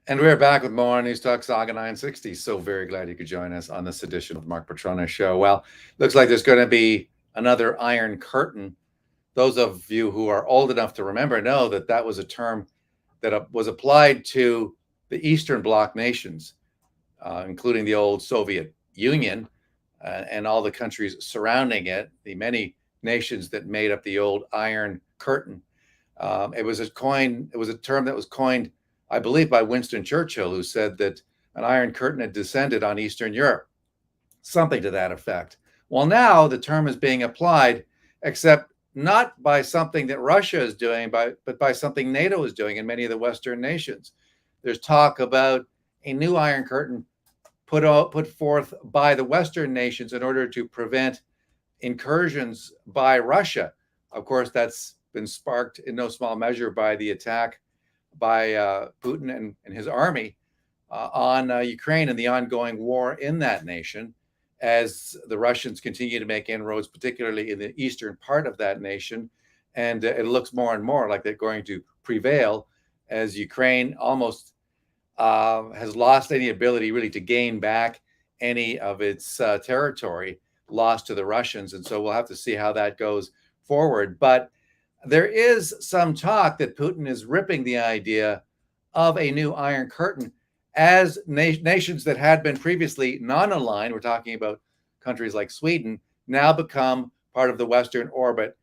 And we're back with more on News Talk Saga 960. So very glad you could join us on this edition of the Mark Petrona Show. Well, looks like there's going to be another Iron Curtain. Those of you who are old enough to remember know that that was a term that was applied to the Eastern Bloc nations, including the old Soviet Union and all the countries surrounding it, the many nations that made up the old Iron Curtain. It was a coin. It was a term that was coined, I believe, by Winston Churchill, who said that an Iron Curtain had descended on Eastern Europe, something to that effect. Well, now the term is being applied, except not by something that Russia is doing, but by something NATO is doing in many of the Western nations. There's talk about a new Iron Curtain put forth by the Western nations in order to prevent incursions by Russia. Of course, that's been sparked in no small measure by the attack by Putin and his army on Ukraine and the ongoing war in that nation, as the Russians continue to make inroads, particularly in the eastern part of that nation. And it looks more and more like they're going to prevail as Ukraine almost has lost any ability really to gain back any of its territory lost to the Russians. And so we'll have to see how that goes forward. But there is some talk that Putin is ripping the idea of a new Iron Curtain as nations that had been previously non-aligned, we're talking about countries like Sweden, now become part of the Western orbit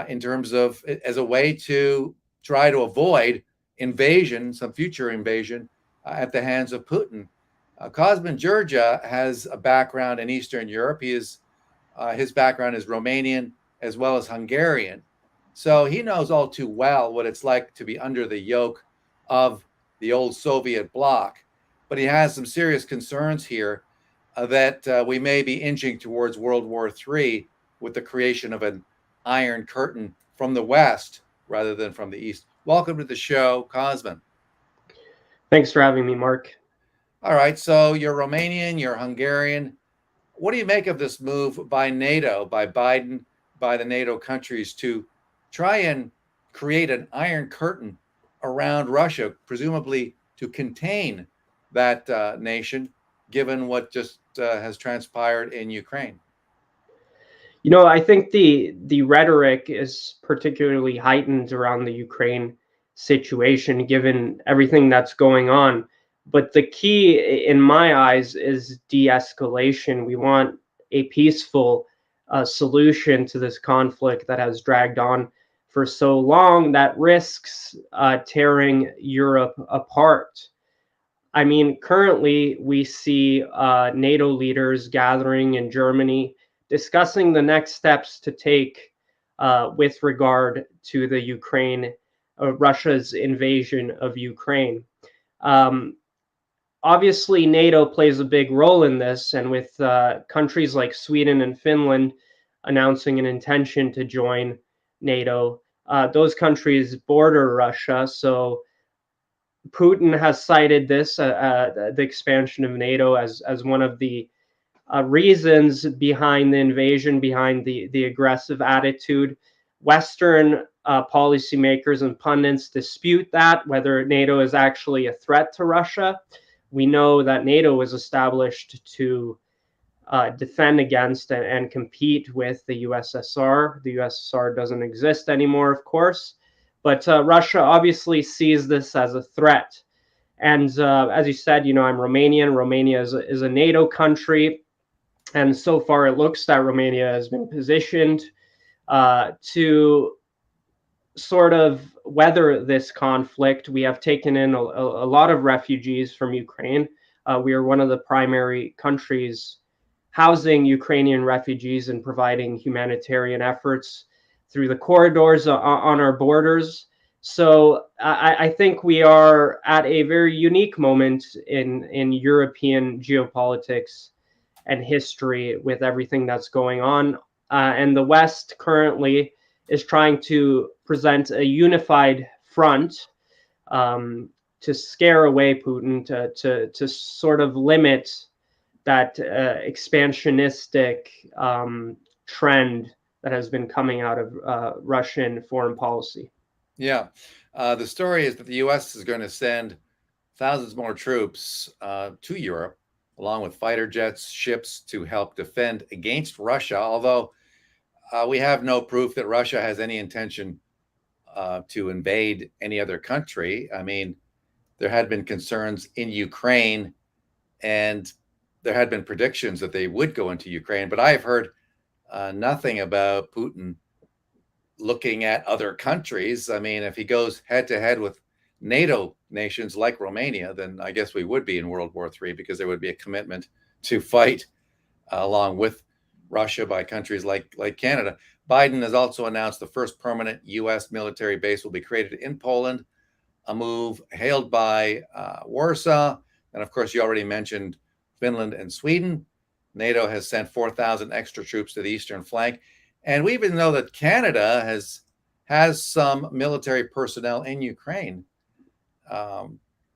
in terms of as a way to try to avoid invasion, some future invasion at the hands of Putin. Cosmin Georgia has a background in Eastern Europe. His background is Romanian as well as Hungarian. So he knows all too well what it's like to be under the yoke of the old Soviet bloc. But he has some serious concerns here that we may be inching towards World War III with the creation of an Iron Curtain from the West rather than from the East. Welcome to the show, Cosmin. Thanks for having me, Mark. All right, so you're Romanian, you're Hungarian. What do you make of this move by NATO, by Biden, by the NATO countries to try and create an Iron Curtain around Russia, presumably to contain that nation, given what just has transpired in Ukraine? I think the rhetoric is particularly heightened around the Ukraine situation, given everything that's going on. But the key, in my eyes, is de-escalation. We want a peaceful solution to this conflict that has dragged on for so long that risks tearing Europe apart. I mean, currently we see NATO leaders gathering in Germany discussing the next steps to take with regard to the Russia's invasion of Ukraine. Um, Obviously, NATO plays a big role in this, and with countries like Sweden and Finland announcing an intention to join NATO, those countries border Russia, so Putin has cited this, the expansion of NATO, as one of the reasons behind the invasion, behind the aggressive attitude. Western policymakers and pundits dispute that, whether NATO is actually a threat to Russia. We know that NATO was established to defend against and compete with the USSR. The USSR doesn't exist anymore, of course, but Russia obviously sees this as a threat. And as you said, I'm Romanian. Romania is a NATO country. And so far, it looks that Romania has been positioned to sort of weather this conflict. We have taken in a lot of refugees from Ukraine. We are one of the primary countries housing Ukrainian refugees and providing humanitarian efforts through the corridors on our borders. So I think we are at a very unique moment in European geopolitics and history with everything that's going on. And the West currently is trying to present a unified front to scare away Putin, to sort of limit that expansionistic trend that has been coming out of Russian foreign policy. Yeah. The story is that the U.S. is going to send thousands more troops to Europe, along with fighter jets, ships to help defend against Russia. Although we have no proof that Russia has any intention to invade any other country. I mean, there had been concerns in Ukraine, and there had been predictions that they would go into Ukraine, but I have heard nothing about Putin looking at other countries. I mean, if he goes head to head with NATO nations like Romania, then I guess we would be in World War III, because there would be a commitment to fight along with Russia by countries like Canada. Biden has also announced the first permanent U.S. military base will be created in Poland, a move hailed by Warsaw. And of course, you already mentioned Finland and Sweden. NATO has sent 4,000 extra troops to the eastern flank. And we even know that Canada has some military personnel in Ukraine,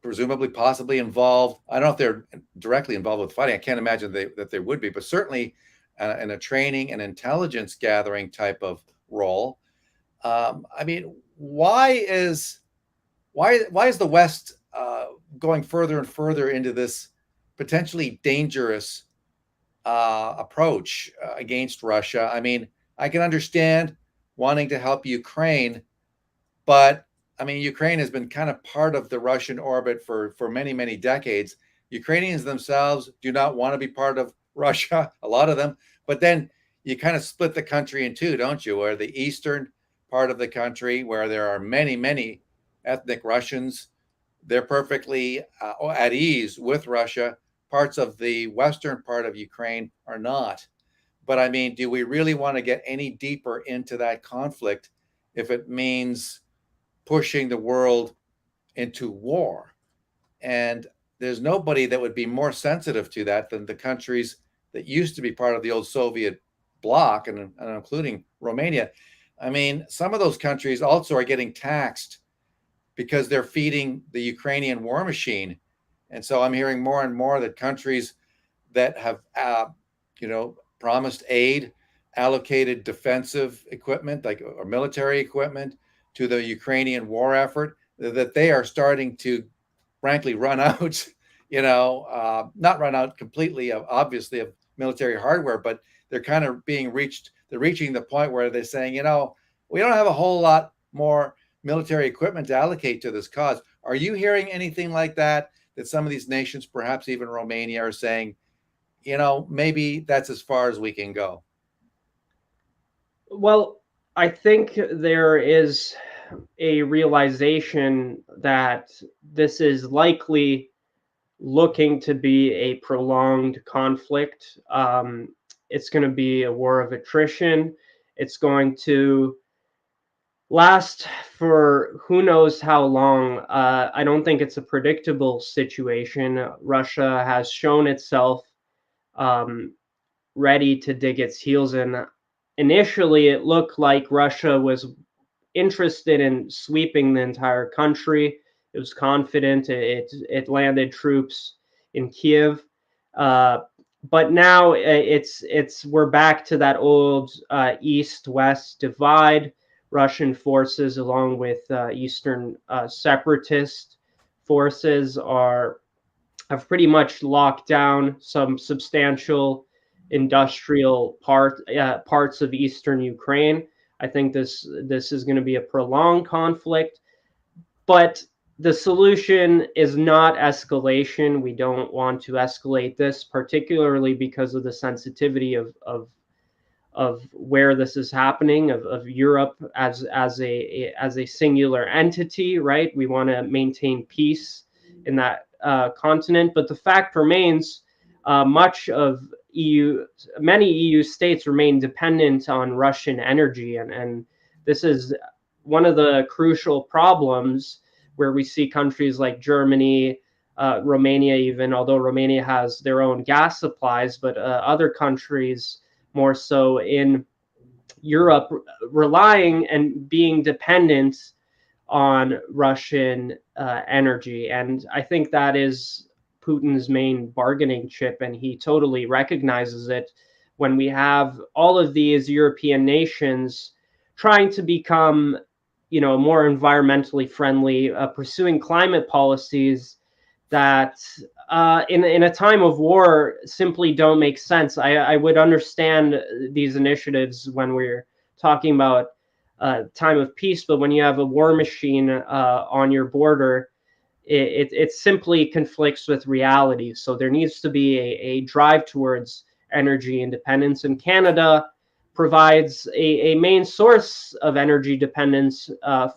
presumably possibly involved. I don't know if they're directly involved with fighting. I can't imagine that they would be, but certainly in a training and intelligence gathering type of role. I mean, why is the West going further and further into this potentially dangerous approach against Russia? I mean, I can understand wanting to help Ukraine, but I mean, Ukraine has been kind of part of the Russian orbit for many, many decades. Ukrainians themselves do not want to be part of Russia, a lot of them. But then you kind of split the country in two, don't you? Where the eastern part of the country, where there are many, many ethnic Russians, they're perfectly at ease with Russia. Parts of the western part of Ukraine are not. But I mean, do we really want to get any deeper into that conflict if it means pushing the world into war? And there's nobody that would be more sensitive to that than the countries that used to be part of the old Soviet bloc, and including Romania. I mean, some of those countries also are getting taxed because they're feeding the Ukrainian war machine. And so I'm hearing more and more that countries that have, promised aid, allocated defensive equipment, or military equipment to the Ukrainian war effort, that they are starting to, frankly, run out, not run out completely, obviously, of military hardware, but they're kind of they're reaching the point where they're saying, we don't have a whole lot more military equipment to allocate to this cause. Are you hearing anything like that some of these nations, perhaps even Romania, are saying, maybe that's as far as we can go? Well, I think there is a realization that this is likely looking to be a prolonged conflict. It's going to be a war of attrition. It's going to last for who knows how long. I don't think it's a predictable situation. Russia has shown itself ready to dig its heels in. Initially, it looked like Russia was interested in sweeping the entire country. It was confident. It landed troops in Kiev, but now we're back to that old east-west divide. Russian forces, along with Eastern separatist forces, have pretty much locked down some substantial industrial parts of eastern Ukraine. I think this is going to be a prolonged conflict, but the solution is not escalation. We don't want to escalate this, particularly because of the sensitivity of where this is happening, of Europe as a singular entity, right? We want to maintain peace in that continent, but the fact remains, many EU states remain dependent on Russian energy, and this is one of the crucial problems where we see countries like Germany, Romania, even although Romania has their own gas supplies, but other countries more so in Europe relying and being dependent on Russian energy. And I think that is Putin's main bargaining chip, and he totally recognizes it when we have all of these European nations trying to become, more environmentally friendly, pursuing climate policies that in a time of war simply don't make sense. I would understand these initiatives when we're talking about time of peace, but when you have a war machine on your border, it simply conflicts with reality. So there needs to be a drive towards energy independence, and Canada provides a main source of energy dependence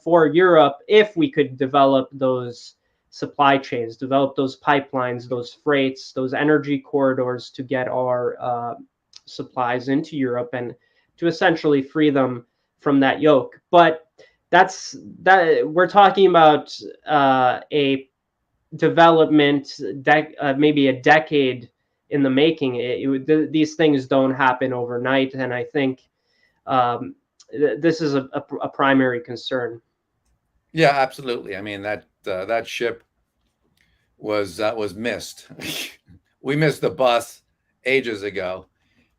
for Europe if we could develop those supply chains, develop those pipelines, those freights, those energy corridors to get our supplies into Europe and to essentially free them from that yoke. But that we're talking about a development, maybe a decade in the making. These things don't happen overnight, and I think this is a primary concern. Yeah, absolutely. I mean that ship was missed. We missed the bus ages ago.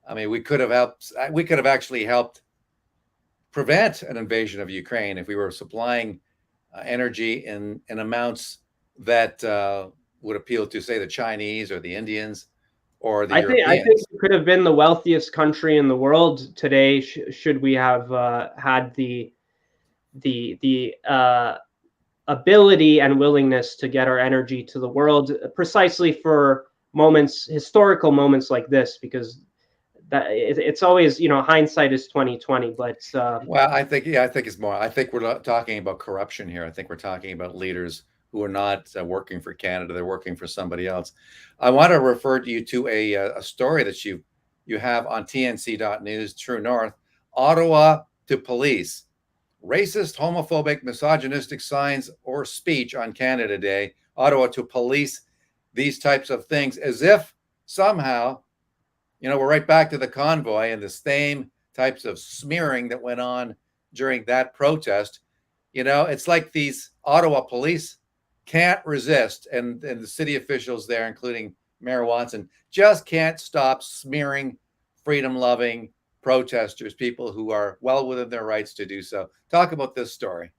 I mean, we could have helped. We could have actually helped prevent an invasion of Ukraine if we were supplying energy in amounts that would appeal to, say, the Chinese or the Indians or the I think Europeans. we could have been the wealthiest country in the world today should we have had the ability and willingness to get our energy to the world, precisely for historical moments like this, because it's always, hindsight is 2020. But Well, I think, yeah, I think it's more. I think we're not talking about corruption here. I think we're talking about leaders who are not working for Canada; they're working for somebody else. I want to refer you to a story that you have on TNC.news. True North, Ottawa to police racist, homophobic, misogynistic signs or speech on Canada Day. Ottawa to police these types of things, as if somehow, we're right back to the convoy and the same types of smearing that went on during that protest. It's like these Ottawa police can't resist, and the city officials there, including Mayor Watson, just can't stop smearing freedom-loving protesters, people who are well within their rights to do so. Talk about this story.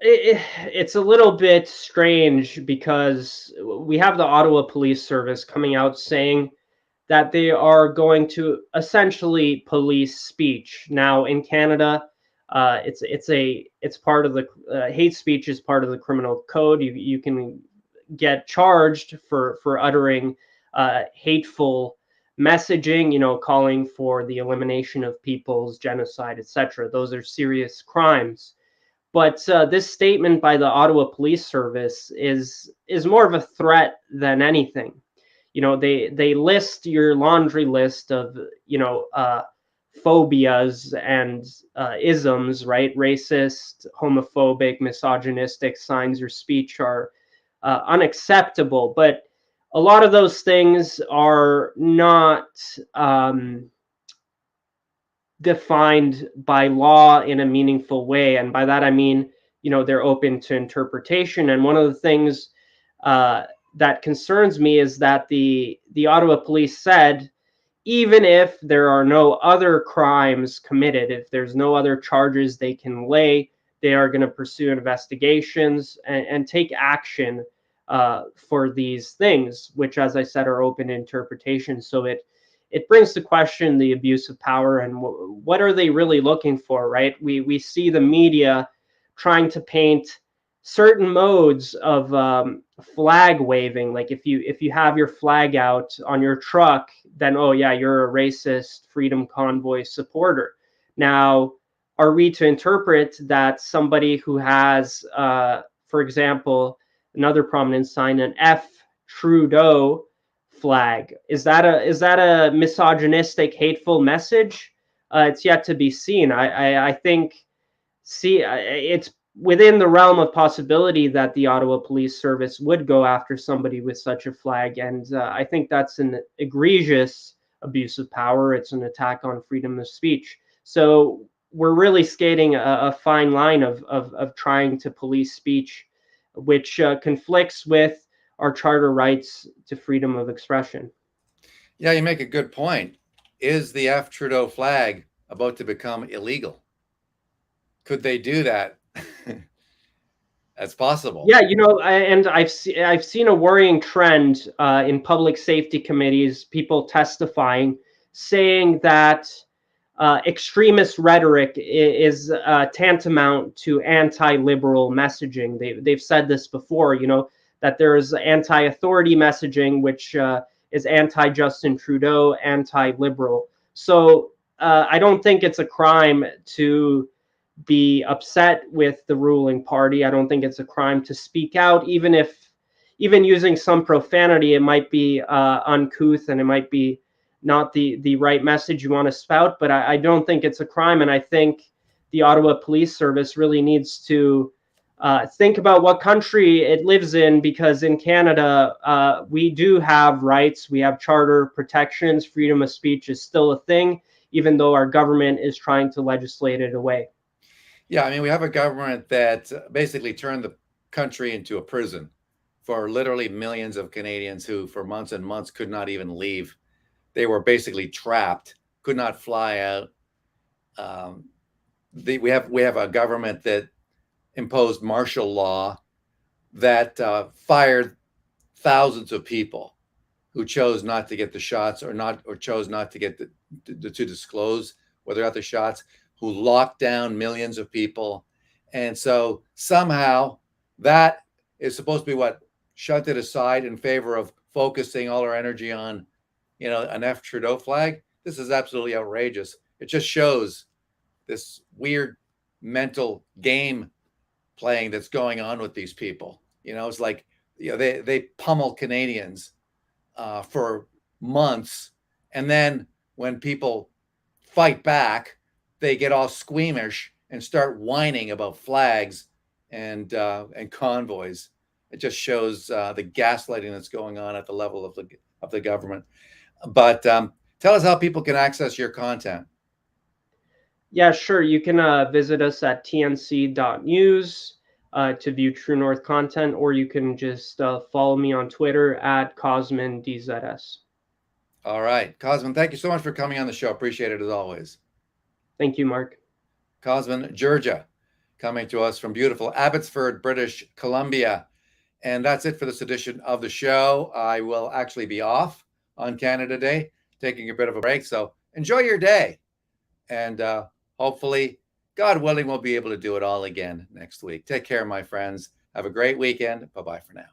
it's a little bit strange because we have the Ottawa Police Service coming out saying that they are going to essentially police speech. Now in Canada, it's part of the hate speech is part of the criminal code. You can get charged for uttering hateful messaging, calling for the elimination of peoples, genocide, etc. Those are serious crimes. But this statement by the Ottawa Police Service is more of a threat than anything. They list your laundry list of phobias and isms, right? Racist, homophobic, misogynistic signs or speech are unacceptable. But a lot of those things are not defined by law in a meaningful way, and by that I mean, they're open to interpretation. And one of the things that concerns me is that the Ottawa police said, even if there are no other crimes committed, if there's no other charges they can lay, they are going to pursue investigations and take action for these things, which, as I said, are open to interpretation. So it brings to question the abuse of power and what are they really looking for, right? We see the media trying to paint certain modes of flag waving, like if you have your flag out on your truck, then oh yeah, you're a racist freedom convoy supporter. Now, are we to interpret that somebody who has, for example, another prominent sign, an F Trudeau flag, is that a misogynistic, hateful message? It's yet to be seen. I think it's within the realm of possibility that the Ottawa Police Service would go after somebody with such a flag, and I think that's an egregious abuse of power. It's an attack on freedom of speech. So we're really skating a fine line of trying to police speech, which conflicts with our charter rights to freedom of expression. Yeah, you make a good point. Is the F Trudeau flag about to become illegal? Could they do that? That's possible. Yeah, and I've seen a worrying trend in public safety committees, people testifying, saying that extremist rhetoric is tantamount to anti-liberal messaging. They've said this before, that there is anti-authority messaging, which is anti-Justin Trudeau, anti-liberal. So I don't think it's a crime to be upset with the ruling party. I don't think it's a crime to speak out, even using some profanity, it might be uncouth and it might be not the right message you want to spout, but I don't think it's a crime. And I think the Ottawa Police Service really needs to think about what country it lives in, because in Canada, we do have rights. We have charter protections. Freedom of speech is still a thing, even though our government is trying to legislate it away. Yeah, I mean, we have a government that basically turned the country into a prison for literally millions of Canadians who, for months and months, could not even leave. They were basically trapped, could not fly out. We have a government that imposed martial law that fired thousands of people who chose not to get the shots or chose not to get to disclose whether they got the shots, who locked down millions of people. And so somehow that is supposed to be what shunted aside in favor of focusing all our energy on, an F Trudeau flag. This is absolutely outrageous. It just shows this weird mental game playing that's going on with these people. It's like, they pummel Canadians for months. And then when people fight back, they get all squeamish and start whining about flags and convoys. It just shows the gaslighting that's going on at the level of the government. But tell us how people can access your content. Yeah, sure. You can visit us at tnc.news to view True North content, or you can just follow me on Twitter at CosmanDZS. All right. Cosman, thank you so much for coming on the show. Appreciate it as always. Thank you, Mark. Cosman, Georgia, coming to us from beautiful Abbotsford, British Columbia. And that's it for this edition of the show. I will actually be off on Canada Day, taking a bit of a break. So enjoy your day. And hopefully, God willing, we'll be able to do it all again next week. Take care, my friends. Have a great weekend. Bye-bye for now.